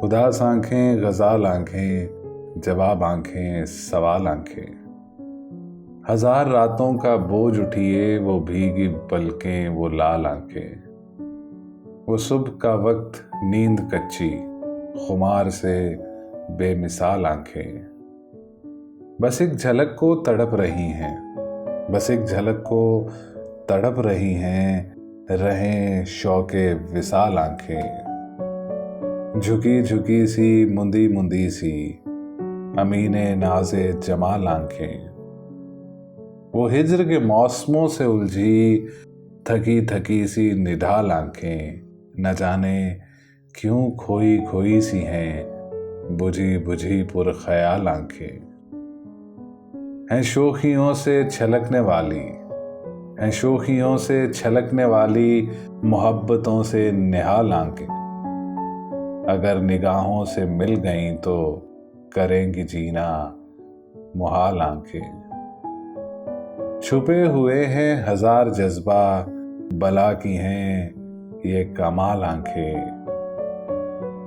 उदास आंखें, गजाल आंखें, जवाब आंखें, सवाल आंखें। हजार रातों का बोझ उठिए, वो भीगी पलकें, वो लाल आंखें। वो सुबह का वक्त, नींद कच्ची, खुमार से बेमिसाल आंखें। बस एक झलक को तड़प रही हैं, बस एक झलक को तड़प रही हैं, रहें शौके विसाल आंखें। झुकी झुकी सी, मुंदी मुंदी सी, अमीने नाज़े जमाल आंखें। वो हिज्र के मौसमों से उलझी, थकी थकी सी निढाल आंखें। न जाने क्यों खोई खोई सी हैं, बुझी बुझी पुरख्याल आंखें। हैं शोखियों से छलकने वाली, हैं शोखियों से छलकने वाली, मोहब्बतों से निहाल आंखें। अगर निगाहों से मिल गईं तो करेंगी जीना मुहाल आंखें। छुपे हुए हैं हजार जज्बा, बला की हैं ये कमाल आंखें।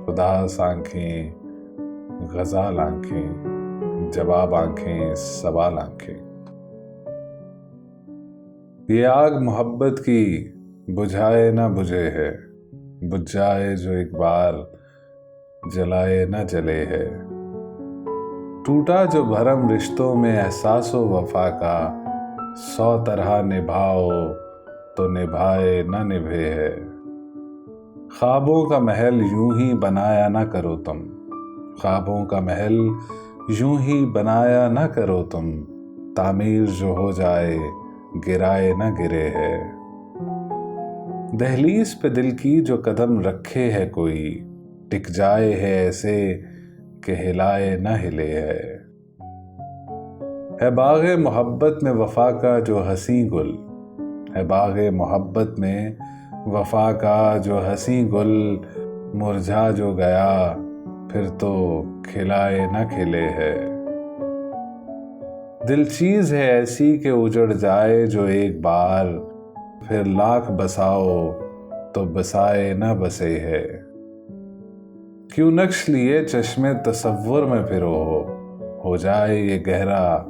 उदास आंखें, गजाल आंखें, जवाब आंखें, सवाल आंखें। ये आग मोहब्बत की बुझाए ना बुझे है, बुझ जाए जो एक बार, जलाए ना जले है। टूटा जो भरम रिश्तों में एहसासो वफा का, 100 तरह निभाओ तो निभाए ना निभे है। ख्वाबों का महल यूं ही बनाया ना करो तुम, ख्वाबों का महल यूं ही बनाया ना करो तुम, तामीर जो हो जाए गिराए ना गिरे है। दहलीज पे दिल की जो कदम रखे है कोई, टिक जाए है ऐसे कि हिलाए ना हिले है बाग़े मोहब्बत में वफा का जो हसी गुल, है बाग़े मोहब्बत में वफा का जो हसी गुल, मुरझा जो गया फिर तो खिलाए ना खिले है। दिल चीज है ऐसी कि उजड़ जाए जो एक बार, फिर लाख बसाओ तो बसाए ना बसे है। क्यों नक्श लिए चश्मे तसव्वुर में फिरो, हो जाए ये गहरा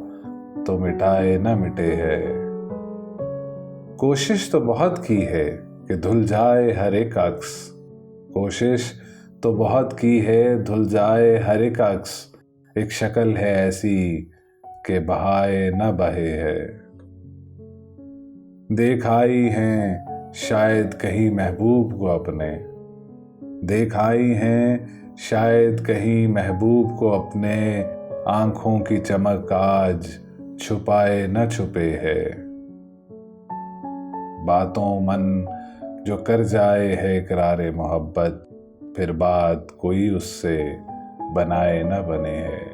तो मिटाए ना मिटे है। कोशिश तो बहुत की है कि धुल जाए हर एक अक्स, कोशिश तो बहुत की है धुल जाए हर एक अक्स। एक शक्ल है ऐसी कि बहाए न बहे है। देख आई हैं शायद कहीं महबूब को अपने, देख आई हैं शायद कहीं महबूब को अपने, आंखों की चमक आज छुपाए न छुपे है। बातों मन जो कर जाए है इकरारे मोहब्बत, फिर बात कोई उससे बनाए न बने है।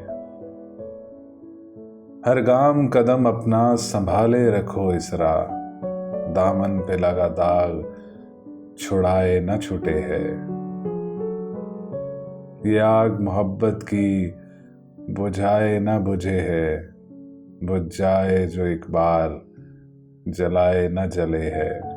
हर गाम कदम अपना संभाले रखो इसरा, दामन पे लगा दाग छुड़ाए न छूटे है। ये आग मोहब्बत की बुझाए न बुझे है, बुझ जाए जो एक बार, जलाए न जले है।